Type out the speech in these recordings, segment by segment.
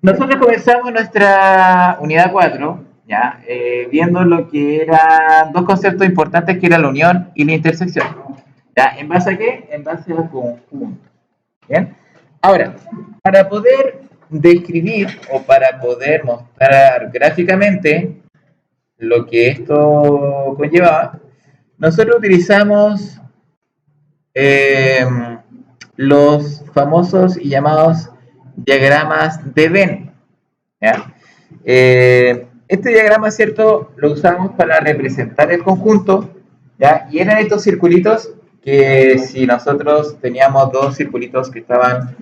Nosotros comenzamos nuestra unidad 4, ¿ya? Viendo lo que eran dos conceptos importantes, que era la unión y la intersección. ¿Ya? ¿En base a qué? En base al conjunto. ¿Bien? Ahora, para poder describir o para poder mostrar gráficamente lo que esto conllevaba, nosotros utilizamos eh, los famosos y llamados diagramas de Venn. ¿Ya? Este diagrama, ¿cierto?, lo usamos para representar el conjunto, ¿ya? Y eran estos circulitos que, si nosotros teníamos dos circulitos que estaban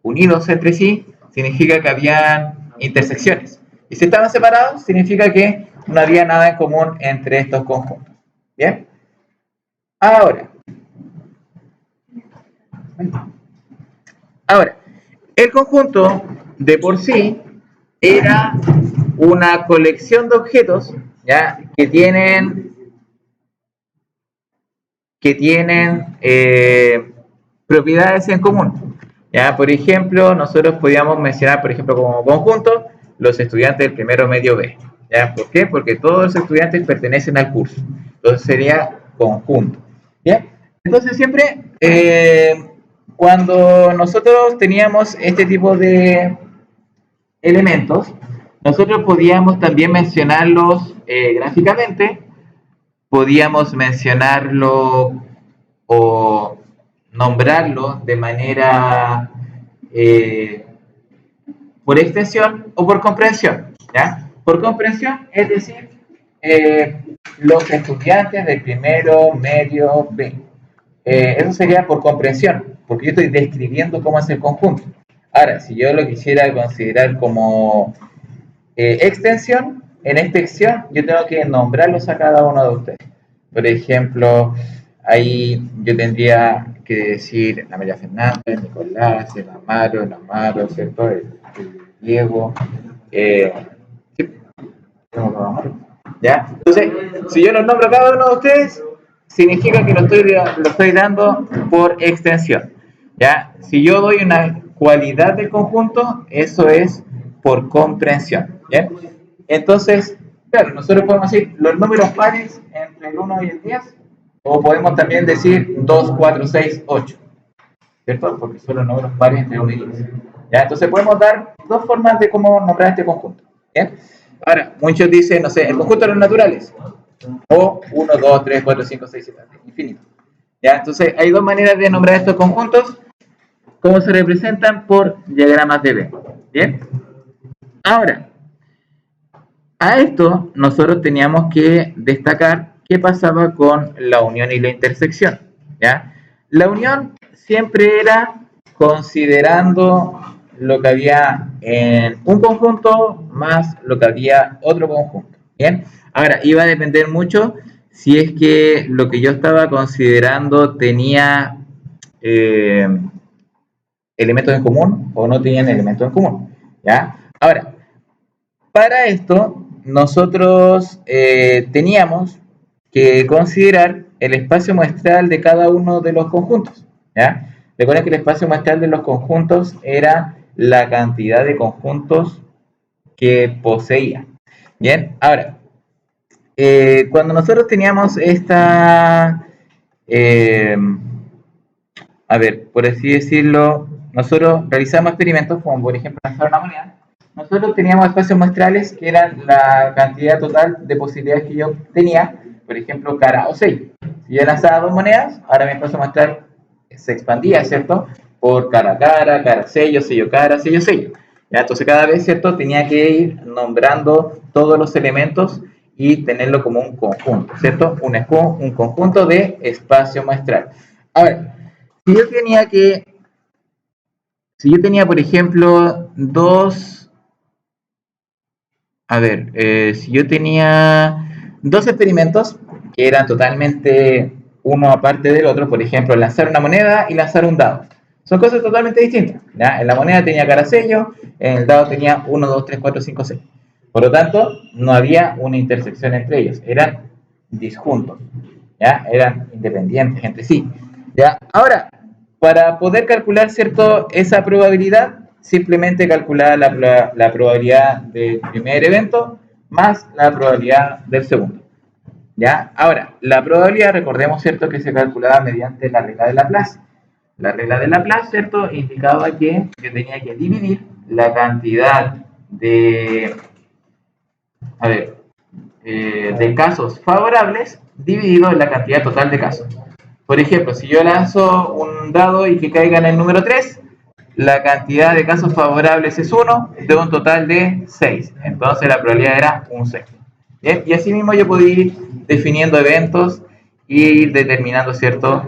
unidos entre sí, significa que habían intersecciones. Y si estaban separados, significa que no había nada en común entre estos conjuntos. ¿Bien? Ahora, Ahora, el conjunto de por sí era una colección de objetos, ¿ya? que tienen propiedades en común. ¿Ya? Por ejemplo, nosotros podíamos mencionar, por ejemplo, como conjunto, los estudiantes del primero medio B. ¿Ya? ¿Por qué? Porque todos los estudiantes pertenecen al curso. Entonces sería conjunto. ¿Ya? Entonces siempre, cuando nosotros teníamos este tipo de elementos, nosotros podíamos también mencionarlos gráficamente, podíamos mencionarlo o nombrarlo de manera por extensión o por comprensión. ¿Ya? Por comprensión, es decir, los estudiantes del primero medio B. Eso sería por comprensión, porque yo estoy describiendo cómo es el conjunto. Ahora, si yo lo quisiera considerar como extensión, en extensión yo tengo que nombrarlos a cada uno de ustedes. Por ejemplo, ahí yo tendría que decir la María Fernanda, el Nicolás, el Amaro, ¿cierto? El Diego. Sí, ¿ya? Entonces, si yo los nombro a cada uno de ustedes, significa que lo estoy dando por extensión. ¿Ya? Si yo doy una cualidad del conjunto, eso es por comprensión. ¿Ya? Entonces, claro, nosotros podemos decir los números pares entre el 1 y el 10, o podemos también decir 2, 4, 6, 8, ¿cierto? Porque son los números pares entre 1 y 10. ¿Ya? Entonces podemos dar dos formas de cómo nombrar este conjunto. ¿Ya? Ahora, muchos dicen, no sé, el conjunto de los naturales, o 1, 2, 3, 4, 5, 6, 7, infinito. ¿Ya? Entonces hay dos maneras de nombrar estos conjuntos, cómo se representan por diagramas de Venn. ¿Bien? Ahora, a esto nosotros teníamos que destacar qué pasaba con la unión y la intersección. ¿Ya? La unión siempre era considerando lo que había en un conjunto más lo que había otro conjunto. ¿Bien? Ahora, iba a depender mucho si es que lo que yo estaba considerando tenía eh, elementos en común o no tenían elementos en común. ¿Ya? Ahora, para esto, nosotros teníamos que considerar el espacio muestral de cada uno de los conjuntos. ¿Ya? Recuerden que el espacio muestral de los conjuntos era la cantidad de conjuntos que poseía. Bien, ahora, cuando nosotros teníamos esta, eh, a ver, por así decirlo, nosotros realizamos experimentos como por ejemplo lanzar una moneda. Nosotros teníamos espacios muestrales que eran la cantidad total de posibilidades que yo tenía, por ejemplo, cara o sello. Si yo lanzaba dos monedas, ahora mi espacio muestral se expandía, ¿cierto? Por cara, sello, sello, sello. ¿Ya? Entonces cada vez, ¿cierto? Tenía que ir nombrando todos los elementos y tenerlo como un conjunto, ¿cierto? Un conjunto de espacio muestral. Ahora, si yo tenía que, si yo tenía, por ejemplo, si yo tenía dos experimentos que eran totalmente uno aparte del otro, por ejemplo, lanzar una moneda y lanzar un dado. Son cosas totalmente distintas. ¿Ya? En la moneda tenía cara sello, en el dado tenía 1, 2, 3, 4, 5, 6. Por lo tanto, no había una intersección entre ellos, eran disjuntos, ¿ya? Eran independientes entre sí. ¿Ya? Ahora, para poder calcular, ¿cierto?, esa probabilidad, simplemente calculaba la probabilidad del primer evento más la probabilidad del segundo. ¿Ya? Ahora, la probabilidad, recordemos, ¿cierto?, que se calculaba mediante la regla de Laplace. La regla de Laplace, ¿cierto?, indicaba que yo tenía que dividir la cantidad de, de casos favorables dividido en la cantidad total de casos. Por ejemplo, si yo lanzo un dado y que caiga en el número 3, la cantidad de casos favorables es 1 de un total de 6. Entonces la probabilidad era un sexto. ¿Bien? Y así mismo yo podía ir definiendo eventos y ir determinando, ¿cierto?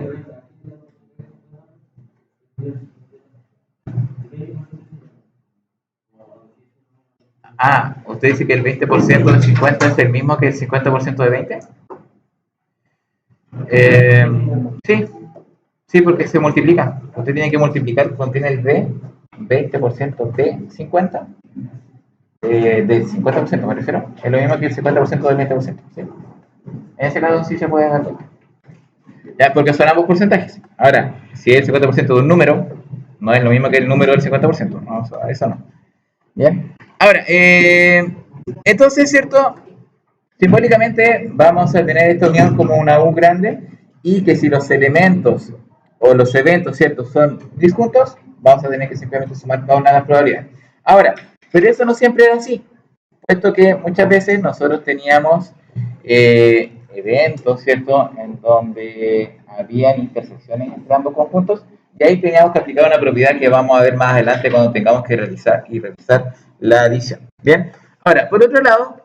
Ah, usted dice que el 20% de 50 es el mismo que el 50% de 20. Eh, sí, sí, porque se multiplica. Usted tiene que multiplicar, contiene el D, 20% de 50, del 50% me refiero. Es lo mismo que el 50% del 20%. ¿Sí? En ese caso sí se puede dar cuenta. Ya, porque son ambos porcentajes. Ahora, si es el 50% de un número, no es lo mismo que el número del 50%. No, eso no. Bien. Ahora, entonces, ¿cierto? Simbólicamente vamos a tener esta unión como una U grande y que si los elementos o los eventos, ¿cierto?, son disjuntos, vamos a tener que simplemente sumar cada una de las probabilidades. Ahora, pero eso no siempre era así, puesto que muchas veces nosotros teníamos eventos, ¿cierto?, en donde habían intersecciones entre ambos conjuntos y ahí teníamos que aplicar una propiedad que vamos a ver más adelante cuando tengamos que realizar la adición. Bien, ahora, por otro lado,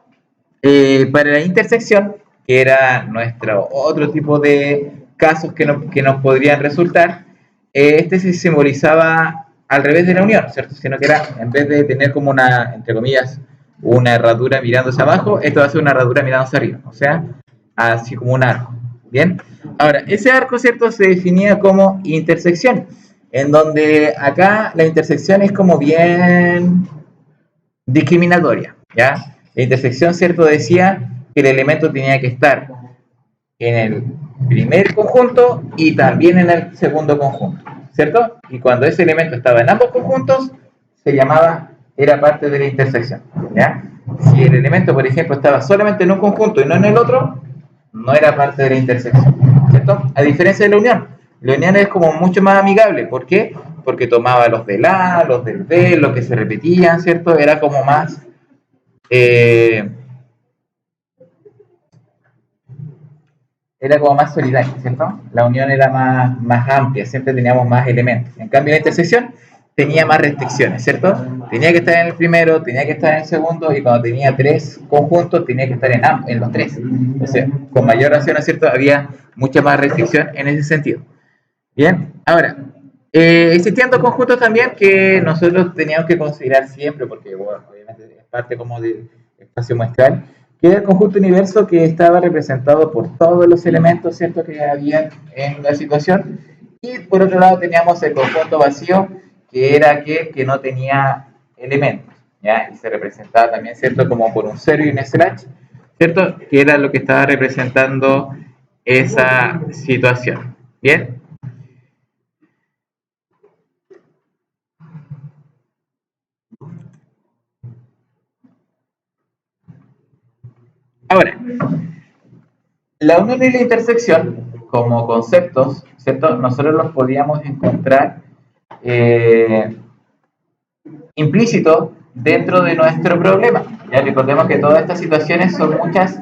para la intersección, que era nuestro otro tipo de casos que nos podrían resultar, este se simbolizaba al revés de la unión, ¿cierto? Sino que era, en vez de tener como una, entre comillas, una herradura mirándose abajo, esto va a ser una herradura mirándose arriba, o sea, así como un arco. Bien, ahora, ese arco, ¿cierto?, se definía como intersección, en donde acá la intersección es como bien discriminatoria, ¿ya? La intersección, ¿cierto?, decía que el elemento tenía que estar en el primer conjunto y también en el segundo conjunto, ¿cierto? Y cuando ese elemento estaba en ambos conjuntos, se llamaba, era parte de la intersección, ¿ya? Si el elemento, por ejemplo, estaba solamente en un conjunto y no en el otro, no era parte de la intersección, ¿cierto? A diferencia de la unión es como mucho más amigable, ¿por qué? Porque tomaba los del A, los del B, los que se repetían, ¿cierto? Era como más... era como más solidaria, ¿cierto? La unión era más amplia, siempre teníamos más elementos. En cambio, la intersección tenía más restricciones, ¿cierto? Tenía que estar en el primero, tenía que estar en el segundo, y cuando tenía tres conjuntos, tenía que estar en los tres. O sea, con mayor razón, ¿cierto? Había mucha más restricción en ese sentido. Bien, ahora, existían dos conjuntos también que nosotros teníamos que considerar siempre, porque bueno, obviamente es parte como del espacio muestral, que era el conjunto universo que estaba representado por todos los elementos, ¿cierto?, que había en la situación, y por otro lado teníamos el conjunto vacío, que era aquel que no tenía elementos, ¿ya? Y se representaba también, ¿cierto?, como por un cero y un slash, ¿cierto?, que era lo que estaba representando esa situación. Bien. Ahora, la unión y la intersección, como conceptos, ¿cierto?, nosotros los podíamos encontrar eh, implícitos dentro de nuestro problema. Ya recordemos que todas estas situaciones son muchas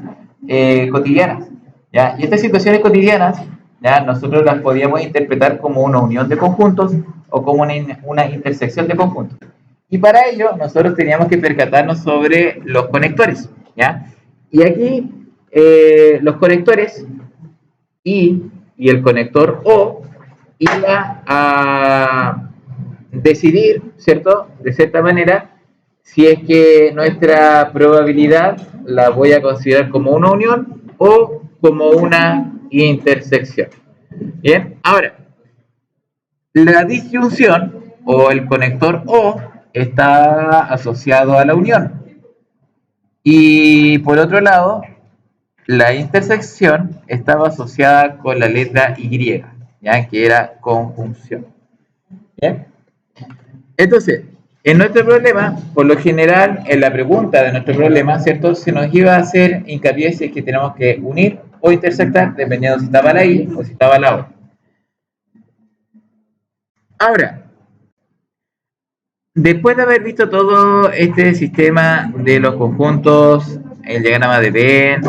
cotidianas. ¿Ya? Y estas situaciones cotidianas, ¿ya?, nosotros las podíamos interpretar como una unión de conjuntos o como una intersección de conjuntos. Y para ello, nosotros teníamos que percatarnos sobre los conectores. ¿Ya? Y aquí, los conectores y el conector O iba a decidir, ¿cierto?, de cierta manera, si es que nuestra probabilidad la voy a considerar como una unión o como una intersección. Bien, ahora, la disyunción o el conector O está asociado a la unión. Y por otro lado, la intersección estaba asociada con la letra Y, ¿ya?, que era conjunción. ¿Bien? Entonces, En nuestro problema, por lo general, en la pregunta de nuestro problema, ¿cierto? Se nos iba a hacer hincapié si es que tenemos que unir o intersectar, dependiendo si estaba la I o si estaba la O. Ahora, después de haber visto todo este sistema de los conjuntos, el diagrama de Venn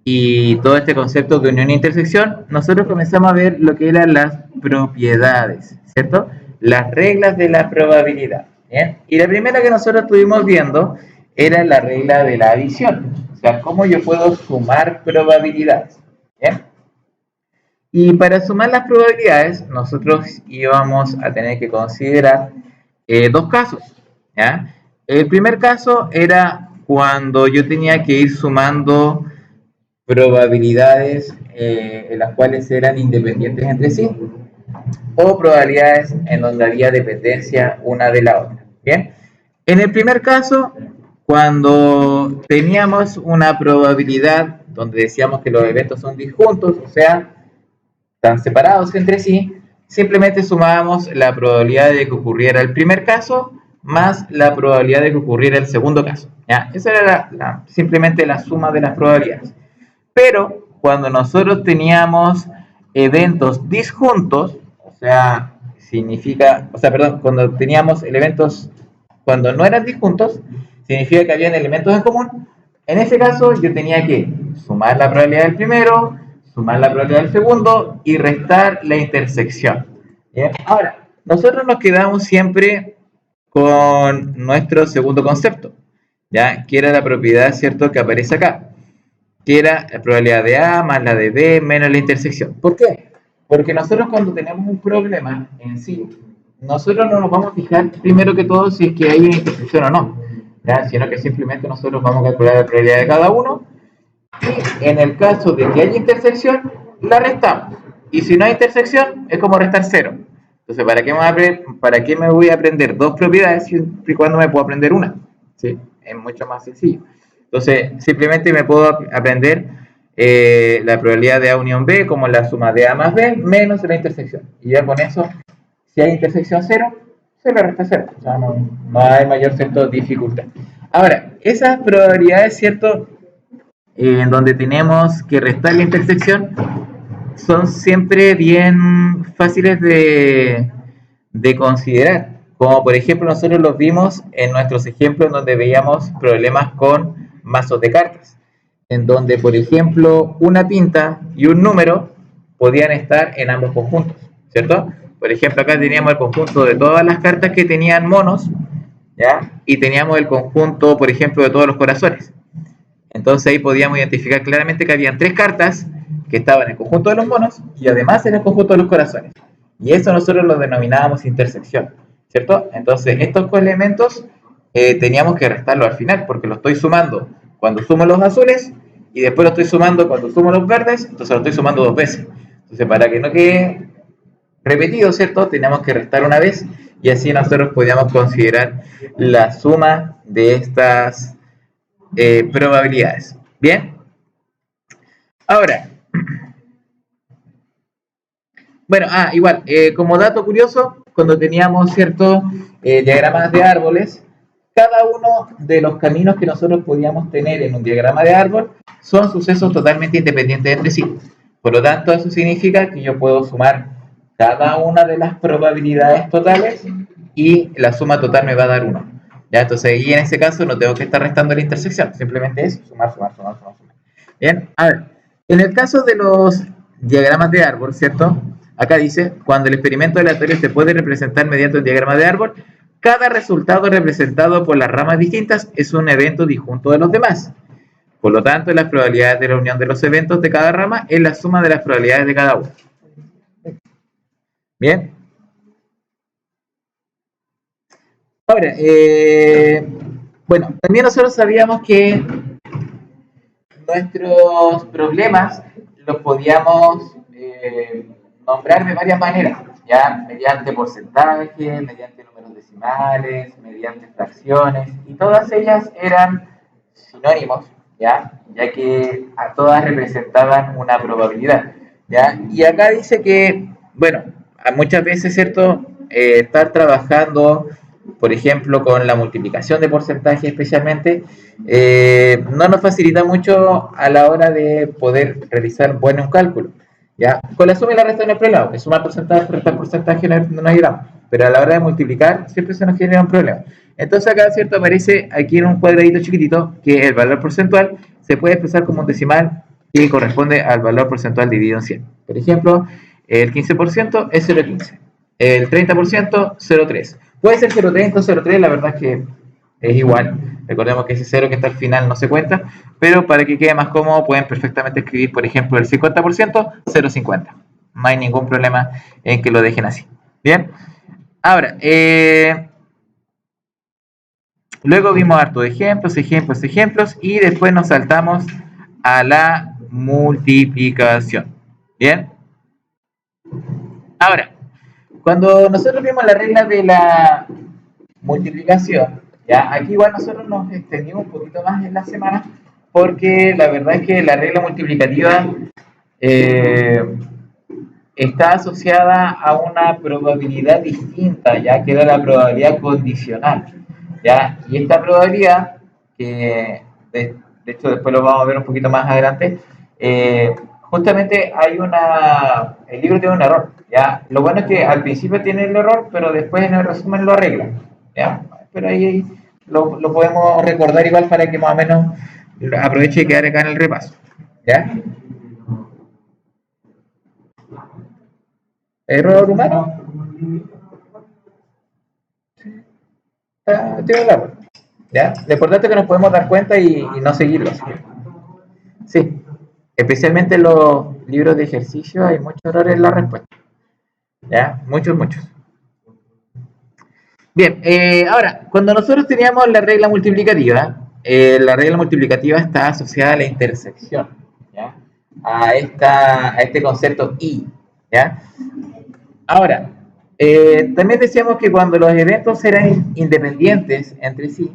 y todo este concepto de unión e intersección, nosotros comenzamos a ver lo que eran las propiedades, ¿cierto? Las reglas de la probabilidad. ¿Bien? Y la primera que nosotros estuvimos viendo era la regla de la adición, o sea, cómo yo puedo sumar probabilidades. ¿Bien? Y para sumar las probabilidades, nosotros íbamos a tener que considerar dos casos. ¿Ya? El primer caso era cuando yo tenía que ir sumando probabilidades en las cuales eran independientes entre sí, o probabilidades en donde había dependencia una de la otra. ¿Bien? En el primer caso, cuando teníamos una probabilidad donde decíamos que los eventos son disjuntos, o sea, están separados entre sí, simplemente sumábamos la probabilidad de que ocurriera el primer caso más la probabilidad de que ocurriera el segundo caso. ¿Ya? Esa era simplemente la suma de las probabilidades. Pero cuando nosotros teníamos eventos disjuntos, o sea, perdón, cuando teníamos elementos, cuando no eran disjuntos, significa que habían elementos en común. En ese caso, yo tenía que sumar la probabilidad del primero, sumar la probabilidad del segundo y restar la intersección. ¿Bien? Ahora, nosotros nos quedamos siempre con nuestro segundo concepto, ¿ya? Que era la propiedad, ¿cierto?, que aparece acá, que era la probabilidad de A más la de B menos la intersección. ¿Por qué? Porque nosotros cuando tenemos un problema en sí, nosotros no nos vamos a fijar primero que todo si es que hay una intersección o no, ¿ya? Sino que simplemente nosotros vamos a calcular la probabilidad de cada uno y en el caso de que haya intersección, la restamos. Y si no hay intersección, es como restar cero. Entonces, ¿para qué me voy a aprender dos propiedades siempre y cuando me puedo aprender una? ¿Sí? Es mucho más sencillo. Entonces, simplemente me puedo aprender la probabilidad de A unión B como la suma de A más B menos la intersección. Y ya con eso, si hay intersección cero, se le resta cero. O sea, no hay mayor dificultad. Ahora, esas probabilidades, ¿cierto?, en donde tenemos que restar la intersección, son siempre bien fáciles de considerar. Como por ejemplo nosotros los vimos en nuestros ejemplos donde veíamos problemas con mazos de cartas, en donde por ejemplo una pinta y un número podían estar en ambos conjuntos, ¿cierto? Por ejemplo acá teníamos el conjunto de todas las cartas que tenían monos, ¿ya? Y teníamos el conjunto, por ejemplo, de todos los corazones. Entonces ahí podíamos identificar claramente que habían tres cartas que estaban en el conjunto de los monos y además en el conjunto de los corazones. Y eso nosotros lo denominábamos intersección, ¿cierto? Entonces estos elementos teníamos que restarlo al final porque lo estoy sumando cuando sumo los azules y después lo estoy sumando cuando sumo los verdes, entonces lo estoy sumando dos veces. Entonces para que no quede repetido, ¿cierto? Teníamos que restar una vez y así nosotros podíamos considerar la suma de estas probabilidades. Bien, ahora, bueno, igual, como dato curioso, cuando teníamos ciertos diagramas de árboles, cada uno de los caminos que nosotros podíamos tener en un diagrama de árbol son sucesos totalmente independientes entre sí. Por lo tanto, eso significa que yo puedo sumar cada una de las probabilidades totales y la suma total me va a dar 1. ¿Ya? Entonces, ahí en ese caso no tengo que estar restando la intersección, simplemente es sumar, sumar, sumar, sumar, sumar. Bien, a ver, en el caso de los diagramas de árbol, ¿cierto? Acá dice, cuando el experimento aleatorio se puede representar mediante un diagrama de árbol, cada resultado representado por las ramas distintas es un evento disjunto de los demás. Por lo tanto, las probabilidades de la unión de los eventos de cada rama es la suma de las probabilidades de cada uno. Bien. Ahora, bueno, también nosotros sabíamos que nuestros problemas los podíamos nombrar de varias maneras, ya mediante porcentajes, mediante números decimales, mediante fracciones, y todas ellas eran sinónimos, ya que a todas representaban una probabilidad, ya. Y acá dice que, bueno, muchas veces, cierto, estar trabajando por ejemplo, con la multiplicación de porcentajes especialmente, no nos facilita mucho a la hora de poder realizar buenos cálculos. ¿Ya? Con la suma y la resta no hay problema, que sumar porcentaje, restar porcentaje no nos ayudamos, pero a la hora de multiplicar siempre se nos genera un problema. Entonces acá, ¿cierto? Aparece aquí en un cuadradito chiquitito que el valor porcentual se puede expresar como un decimal que corresponde al valor porcentual dividido en 100. Por ejemplo, el 15% es 0,15, el 30% 0,3. Puede ser 0,30 o 0,3, la verdad es que es igual. Recordemos que ese 0 que está al final no se cuenta, pero para que quede más cómodo pueden perfectamente escribir, por ejemplo, el 50%, 0,50. No hay ningún problema en que lo dejen así. Bien, ahora, luego vimos hartos ejemplos, y después nos saltamos a la multiplicación. Bien, ahora, cuando nosotros vimos la regla de la multiplicación, ya aquí igual nosotros nos extendimos un poquito más en la semana, porque la verdad es que la regla multiplicativa eh, está asociada a una probabilidad distinta, ya que era la probabilidad condicional, ya, y esta probabilidad, que de hecho después lo vamos a ver un poquito más adelante, justamente el libro tiene un error, ya, lo bueno es que al principio tiene el error, pero después en el resumen lo arregla, ya, pero ahí lo podemos recordar igual para que más o menos aproveche y quedar acá en el repaso, ya. Error humano, tiene la razón. ¿Ya? Lo importante es que nos podemos dar cuenta y no seguirlo. Sí, especialmente en los libros de ejercicio hay muchos errores en la respuesta. ¿Ya? Muchos, muchos. Bien, ahora, cuando nosotros teníamos la regla multiplicativa está asociada a la intersección, ¿ya? A este concepto I, ¿ya? Ahora, también decíamos que cuando los eventos eran independientes entre sí,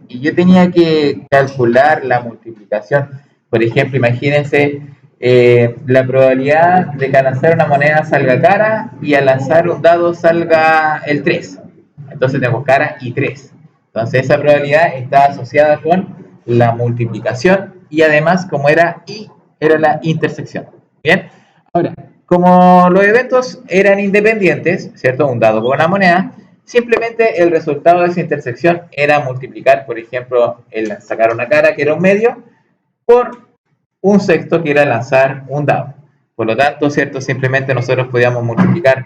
y yo tenía que calcular la multiplicación, por ejemplo, imagínense la probabilidad de que al lanzar una moneda salga cara y al lanzar un dado salga el 3. Entonces tengo cara y 3. Entonces esa probabilidad está asociada con la multiplicación y además como era I, era la intersección. Bien, ahora, como los eventos eran independientes, ¿cierto? Un dado con una moneda, simplemente el resultado de esa intersección era multiplicar, por ejemplo, el sacar una cara, que era un medio, por un sexto, que era lanzar un dado. Por lo tanto, ¿cierto? Simplemente nosotros podíamos multiplicar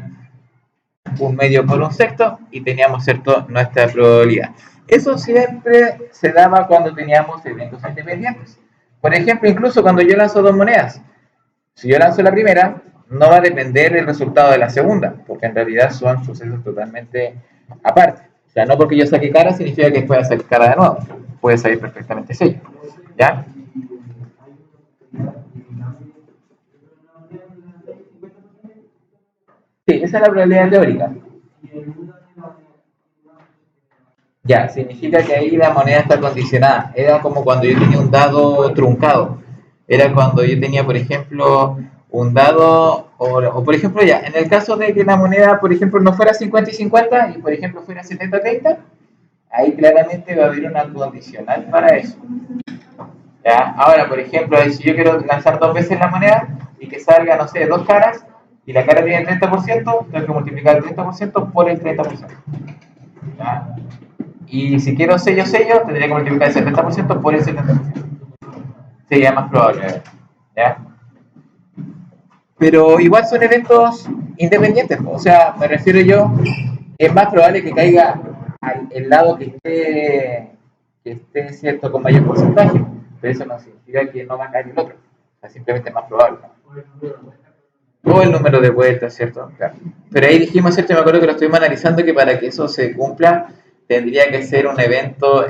un medio por un sexto y teníamos, ¿cierto?, nuestra probabilidad. Eso siempre se daba cuando teníamos eventos independientes. Por ejemplo, incluso cuando yo lanzo dos monedas, si yo lanzo la primera, no va a depender el resultado de la segunda, porque en realidad son sucesos totalmente aparte. O sea, no porque yo saque cara significa que pueda salir cara de nuevo. Puede salir perfectamente sello. ¿Ya? Sí, esa es la probabilidad teórica. Ya, significa que ahí la moneda está condicionada. Era como cuando yo tenía un dado truncado. Era cuando yo tenía, por ejemplo, un dado, o por ejemplo, ya, en el caso de que la moneda, por ejemplo, no fuera 50 y 50, y por ejemplo fuera 70-30, ahí claramente va a haber una condicional para eso. ¿Ya? Ahora, por ejemplo, si yo quiero lanzar dos veces la moneda y que salga, no sé, dos caras, y la cara tiene 30%, tengo que multiplicar el 30% por el 30%. ¿Ya? Y si quiero sello, tendría que multiplicar el 70% por el 70%. Sería más probable. ¿Ya? Pero igual son eventos independientes. O sea, me refiero yo, es más probable que caiga el lado que esté cierto con mayor porcentaje. Pero eso no significa que no va a caer el otro. O sea, simplemente es más probable. O el número de vueltas, ¿cierto? Claro. Pero ahí dijimos, ¿cierto? Me acuerdo que lo estuvimos analizando, que para que eso se cumpla tendría que ser un evento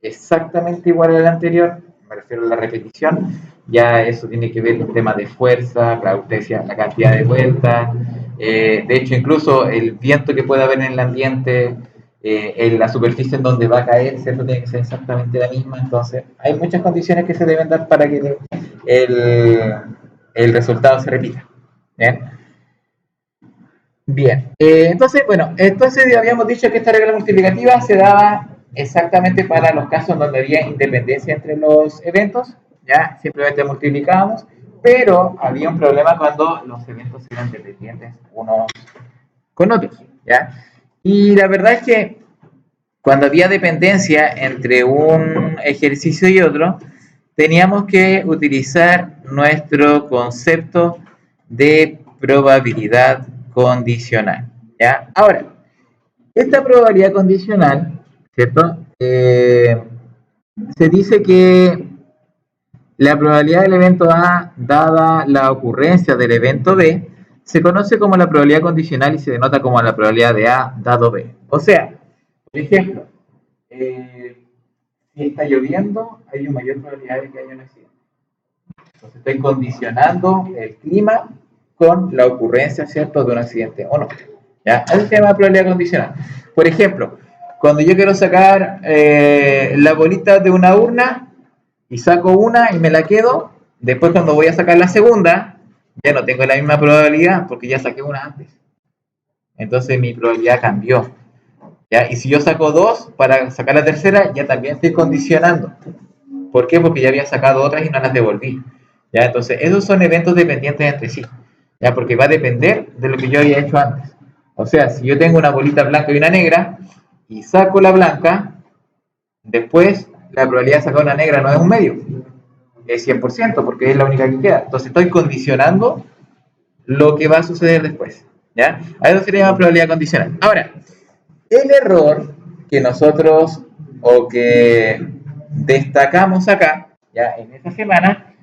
exactamente igual al anterior, me refiero a la repetición, ya eso tiene que ver con temas de fuerza, claro, usted decía, la cantidad de vueltas, de hecho incluso el viento que pueda haber en el ambiente, en la superficie en donde va a caer, ¿cierto? Tiene que ser exactamente la misma, entonces hay muchas condiciones que se deben dar para que el resultado se repita. ¿Bien? Bien, entonces, bueno, entonces habíamos dicho que esta regla multiplicativa se daba exactamente para los casos donde había independencia entre los eventos, ya simplemente multiplicábamos, pero había un problema cuando los eventos eran dependientes unos con otros, ¿ya? Y la verdad es que cuando había dependencia entre un ejercicio y otro, teníamos que utilizar nuestro concepto de probabilidad condicional, ¿ya? Ahora, esta probabilidad condicional, ¿cierto? Se dice que la probabilidad del evento A, dada la ocurrencia del evento B, se conoce como la probabilidad condicional y se denota como la probabilidad de A dado B. O sea, por ejemplo, si está lloviendo, hay una mayor probabilidad de que haya un accidente. Entonces estoy condicionando el clima con la ocurrencia, ¿cierto?, de un accidente o no. ¿Ya? Eso se llama probabilidad condicional. Por ejemplo, cuando yo quiero sacar la bolita de una urna y saco una y me la quedo, después cuando voy a sacar la segunda, ya no tengo la misma probabilidad porque ya saqué una antes. Entonces mi probabilidad cambió. ¿Ya? Y si yo saco dos para sacar la tercera, ya también estoy condicionando. ¿Por qué? Porque ya había sacado otras y no las devolví. ¿Ya? Entonces, esos son eventos dependientes entre sí. ¿Ya? Porque va a depender de lo que yo había hecho antes. O sea, si yo tengo una bolita blanca y una negra y saco la blanca, después la probabilidad de sacar una negra no es un medio, es 100% porque es la única que queda. Entonces, estoy condicionando lo que va a suceder después. ¿Ya? A eso se le llama probabilidad condicional. Ahora, el error que nosotros o que destacamos acá, ya en esta semana,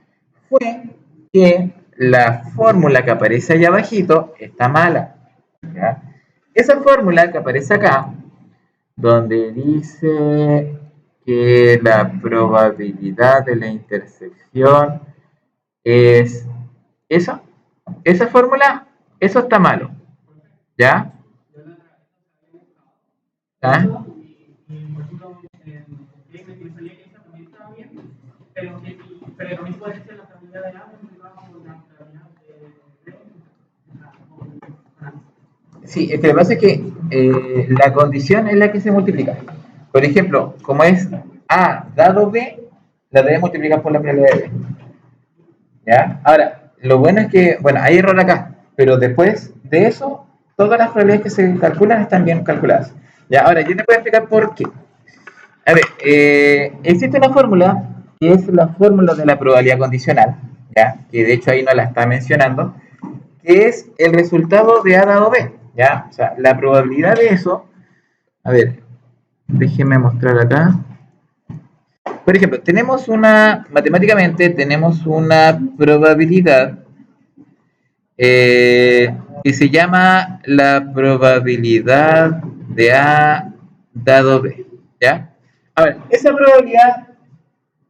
fue que la fórmula que aparece allá abajito está mala. ¿Ya? Esa fórmula que aparece acá, donde dice que la probabilidad de la intersección es eso, esa fórmula, eso está malo. ¿Ya? ¿Ah? Sí, es que lo que pasa es que la condición es la que se multiplica. Por ejemplo, como es A dado B, la debes multiplicar por la probabilidad de B. ¿Ya? Ahora, lo bueno es que, bueno, hay error acá, pero después de eso, todas las probabilidades que se calculan están bien calculadas. ¿Ya? Ahora, yo te voy a explicar por qué. A ver, existe una fórmula que es la fórmula de la probabilidad condicional, ¿ya? Que de hecho ahí no la está mencionando, que es el resultado de A dado B, ¿ya? O sea, la probabilidad de eso, a ver, déjenme mostrar acá. Por ejemplo, tenemos matemáticamente tenemos una probabilidad que se llama la probabilidad de A dado B, ¿ya? A ver, esa probabilidad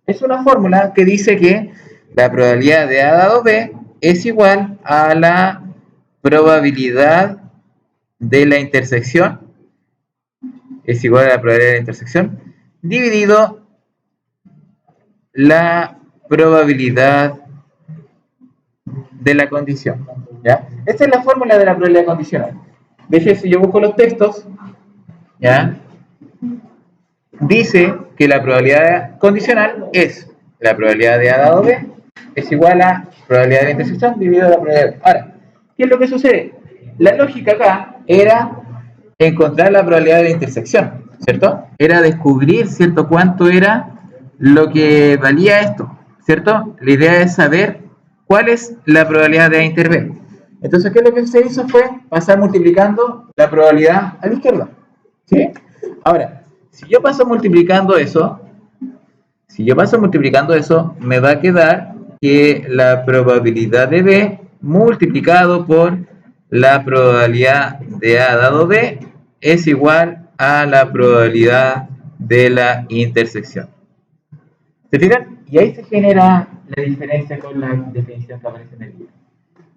es una fórmula que dice que la probabilidad de A dado B es igual a la probabilidad de la intersección, es igual a la probabilidad de la intersección, dividido la probabilidad de la condición. ¿Ya? Esta es la fórmula de la probabilidad condicional. De hecho, si yo busco los textos, ¿ya? Dice que la probabilidad condicional es la probabilidad de A dado B es igual a probabilidad de la intersección dividido la probabilidad de B. Ahora, ¿qué es lo que sucede? La lógica acá era encontrar la probabilidad de la intersección, ¿cierto? Era descubrir, ¿cierto?, cuánto era lo que valía esto, ¿cierto? La idea es saber cuál es la probabilidad de A inter B. Entonces, ¿qué es lo que se hizo? Fue pasar multiplicando la probabilidad a la izquierda, ¿sí? Ahora, si yo paso multiplicando eso, me va a quedar que la probabilidad de B multiplicado por la probabilidad de A dado B es igual a la probabilidad de la intersección. ¿Se fijan? Y ahí se genera la diferencia con la definición que aparece en el libro.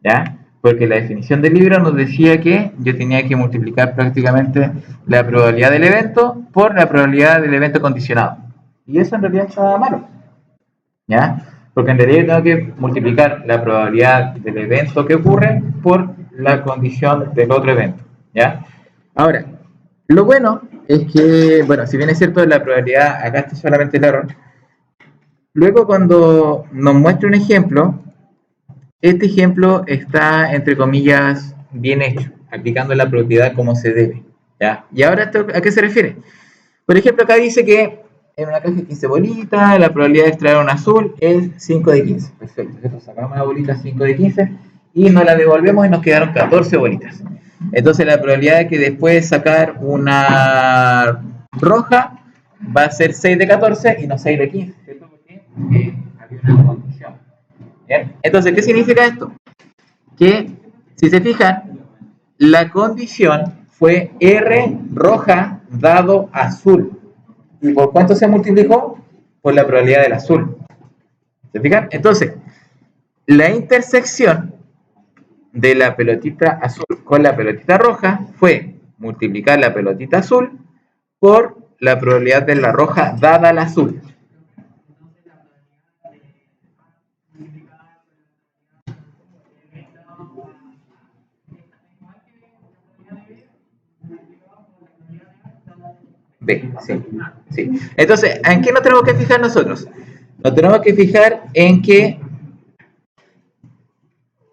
¿Ya? Porque la definición del libro nos decía que yo tenía que multiplicar prácticamente la probabilidad del evento por la probabilidad del evento condicionado. Y eso en realidad está malo. ¿Ya? Porque en realidad tengo que multiplicar la probabilidad del evento que ocurre por la condición del otro evento, ¿ya? Ahora, lo bueno es que, bueno, si bien es cierto la probabilidad, acá está solamente el error, luego cuando nos muestra un ejemplo, este ejemplo está, entre comillas, bien hecho, aplicando la propiedad como se debe, ¿ya? Y ahora, ¿esto a qué se refiere? Por ejemplo, acá dice que en una caja de 15 bolitas, la probabilidad de extraer un azul es 5 de 15. Perfecto, entonces sacamos una bolita 5 de 15 y nos la devolvemos y nos quedaron 14 bolitas. Entonces la probabilidad de que después de sacar una roja va a ser 6 de 14 y no 6 de 15, ¿cierto? Porque había una condición. ¿Bien? Entonces, ¿qué significa esto? Que, si se fijan, la condición fue R roja dado azul. ¿Y por cuánto se multiplicó? Por la probabilidad del azul. ¿Se fijan? Entonces, la intersección de la pelotita azul con la pelotita roja fue multiplicar la pelotita azul por la probabilidad de la roja dada al azul. B, sí, sí. Entonces, ¿en qué nos tenemos que fijar nosotros? Nos tenemos que fijar en que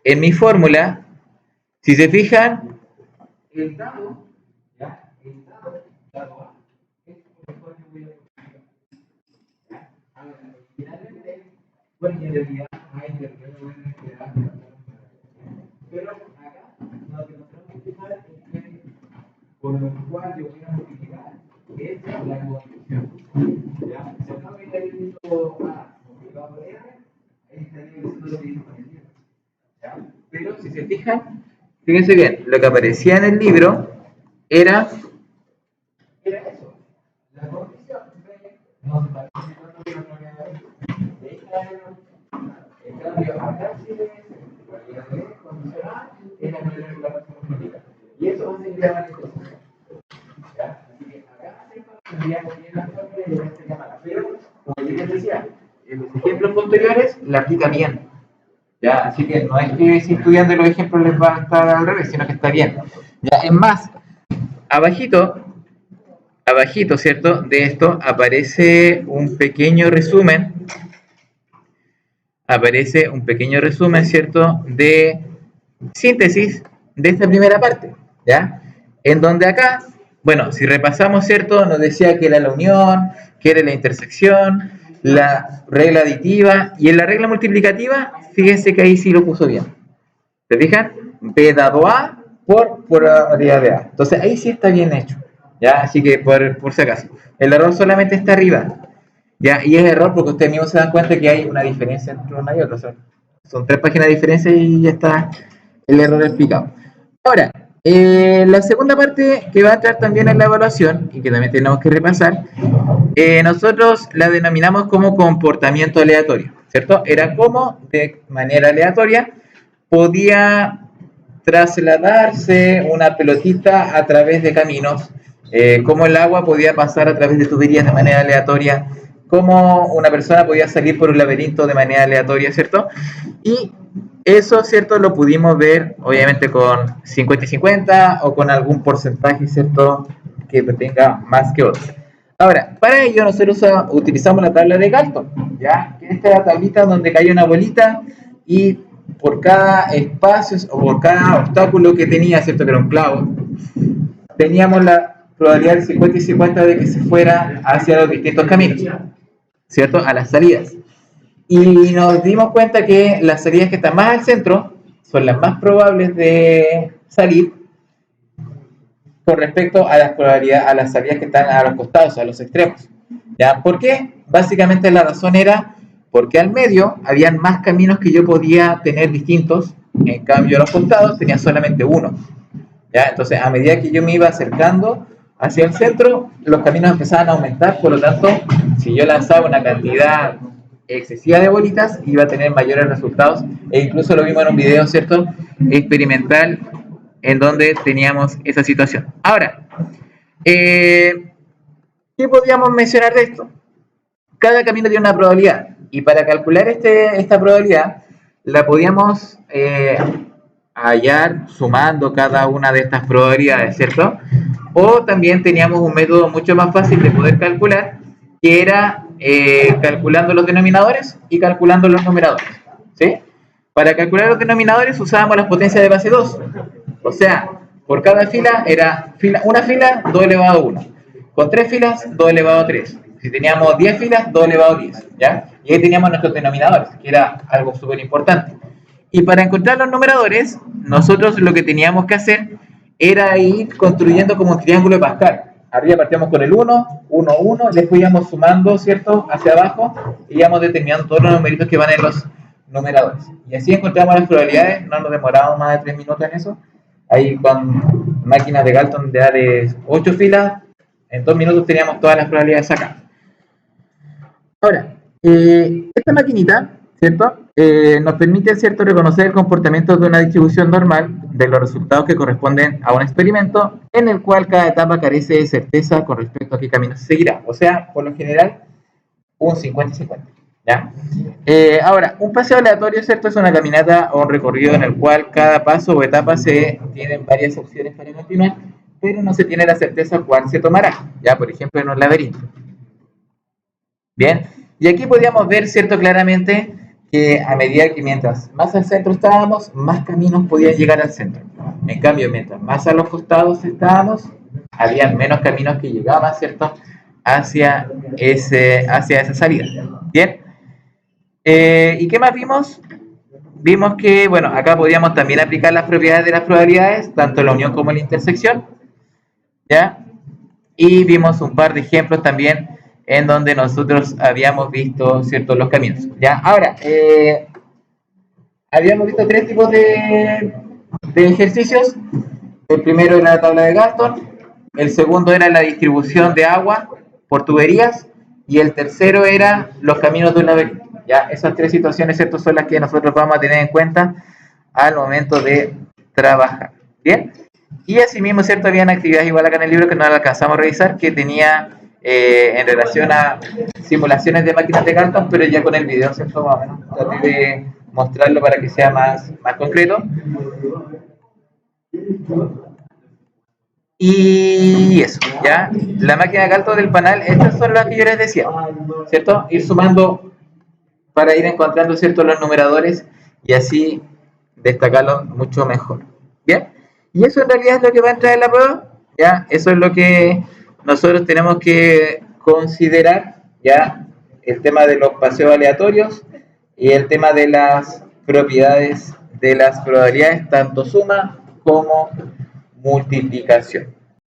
en mi fórmula, si se fijan, el dado, ¿ya? El dado A, es mejor que voy a multiplicar. ¿Ya? Ahora, finalmente, bueno, en realidad, pero acá, lo que nos tenemos que fijar es que por lo cual yo voy a multiplicar es la condición. ¿Ya? Si acá hubiera dicho A multiplicado por R, ahí estaría diciendo lo que dijo en el libro. ¿Ya? Pero si se fijan, fíjense bien, lo que aparecía en el libro era eso. La condición no se parece tanto que no en cambio, acá sí es la condicional es la primera regla multiplica. Y eso va a ser llamar esto. ¿Ya? Así que acá tendríamos bien la fórmula y acá se llama. Pero, como yo les decía, en los ejemplos posteriores la aplica bien. ¿Ya? Así que no es que si estudiando los ejemplos les va a estar al revés, sino que está bien. ¿Ya? Es más, abajito, ¿cierto? De esto aparece un pequeño resumen, ¿cierto? De síntesis de esta primera parte, ¿ya? En donde acá, bueno, si repasamos, ¿cierto? Nos decía que era la unión, que era la intersección, la regla aditiva y en la regla multiplicativa, fíjense que ahí sí lo puso bien. ¿Se fijan? B dado A por probabilidad de A. Entonces ahí sí está bien hecho, ¿ya? Así que por si acaso. El error solamente está arriba, ¿ya? Y es error porque ustedes mismos se dan cuenta que hay una diferencia entre una y otra. Son 3 páginas de diferencia y ya está el error explicado. Ahora, la segunda parte que va a entrar también en la evaluación y que también tenemos que repasar, nosotros la denominamos como comportamiento aleatorio, ¿cierto? Era como de manera aleatoria podía trasladarse una pelotita a través de caminos, cómo el agua podía pasar a través de tuberías de manera aleatoria, cómo una persona podía salir por un laberinto de manera aleatoria, ¿cierto? Y eso, ¿cierto? Lo pudimos ver, obviamente, con 50 y 50 o con algún porcentaje, ¿cierto? Que tenga más que otro. Ahora, para ello nosotros utilizamos la tabla de Galton, ¿ya? Esta es la tablita donde cae una bolita y por cada espacio o por cada obstáculo que tenía, ¿cierto? Que era un clavo, teníamos la probabilidad de 50 y 50 de que se fuera hacia los distintos caminos, ¿cierto? A las salidas. Y nos dimos cuenta que las salidas que están más al centro son las más probables de salir con respecto a las probabilidades, a las salidas que están a los costados, a los extremos. ¿Ya? ¿Por qué? Básicamente la razón era porque al medio habían más caminos que yo podía tener distintos, en cambio a los costados tenía solamente uno. ¿Ya? Entonces, a medida que yo me iba acercando hacia el centro, los caminos empezaban a aumentar, por lo tanto, si yo lanzaba una cantidad excesiva de bolitas, iba a tener mayores resultados, e incluso lo vimos en un video, ¿cierto?, experimental, en donde teníamos esa situación. Ahora, ¿qué podríamos mencionar de esto? Cada camino tiene una probabilidad, y para calcular esta probabilidad, la podíamos hallar sumando cada una de estas probabilidades, ¿cierto? O también teníamos un método mucho más fácil de poder calcular, que era calculando los denominadores y calculando los numeradores, ¿sí? Para calcular los denominadores usábamos las potencias de base 2, o sea, por cada fila era una fila 2 elevado a 1, con 3 filas 2 elevado a 3, si teníamos 10 filas 2 elevado a 10, ¿ya? Y ahí teníamos nuestros denominadores, que era algo súper importante. Y para encontrar los numeradores, nosotros lo que teníamos que hacer era ir construyendo como un triángulo de Pascal. Arriba partíamos con el 1, 1, 1, le íbamos sumando, ¿cierto?, hacia abajo, y íbamos determinando todos los numeritos que van en los numeradores. Y así encontramos las probabilidades, no nos demorábamos más de 3 minutos en eso. Ahí con máquinas de Galton de 8 filas, en 2 minutos teníamos todas las probabilidades sacadas. Ahora, esta maquinita, ¿cierto?, nos permite, ¿cierto?, reconocer el comportamiento de una distribución normal de los resultados que corresponden a un experimento en el cual cada etapa carece de certeza con respecto a qué camino se seguirá. O sea, por lo general, un 50-50. ¿Ya? Ahora, un paseo aleatorio, ¿cierto?, es una caminata o un recorrido en el cual cada paso o etapa se tienen varias opciones para continuar, pero no se tiene la certeza cuál se tomará. Ya, por ejemplo, en un laberinto. Bien, y aquí podíamos ver, ¿cierto?, claramente que a medida que mientras más al centro estábamos, más caminos podían llegar al centro. En cambio, mientras más a los costados estábamos, había menos caminos que llegaban, ¿cierto?, hacia esa salida. Bien. ¿Y qué más vimos? Vimos que, bueno, acá podíamos también aplicar las propiedades de las probabilidades, tanto la unión como la intersección, ¿ya? Y vimos un par de ejemplos también en donde nosotros habíamos visto, ¿cierto?, los caminos, ¿ya? Ahora, habíamos visto 3 tipos de ejercicios. El primero era la tabla de Galton, el segundo era la distribución de agua por tuberías, y el tercero era los caminos de un laberinto. Ya, esas 3 situaciones, ¿cierto?, son las que nosotros vamos a tener en cuenta al momento de trabajar. Bien, y asimismo, ¿cierto?, habían actividades igual acá en el libro que no la alcanzamos a revisar, que tenía en relación a simulaciones de máquinas de Galton, pero ya con el video, ¿cierto?, más o menos traté de mostrarlo para que sea más concreto. Y eso, ¿ya? La máquina de Galton del panel, estas son las que yo les decía, ¿cierto? Ir sumando para ir encontrando, ¿cierto?, los numeradores y así destacarlos mucho mejor. ¿Bien? Y eso en realidad es lo que va a entrar en la prueba, ¿ya? Eso es lo que nosotros tenemos que considerar, ¿ya? El tema de los paseos aleatorios y el tema de las propiedades de las probabilidades, tanto suma como multiplicación.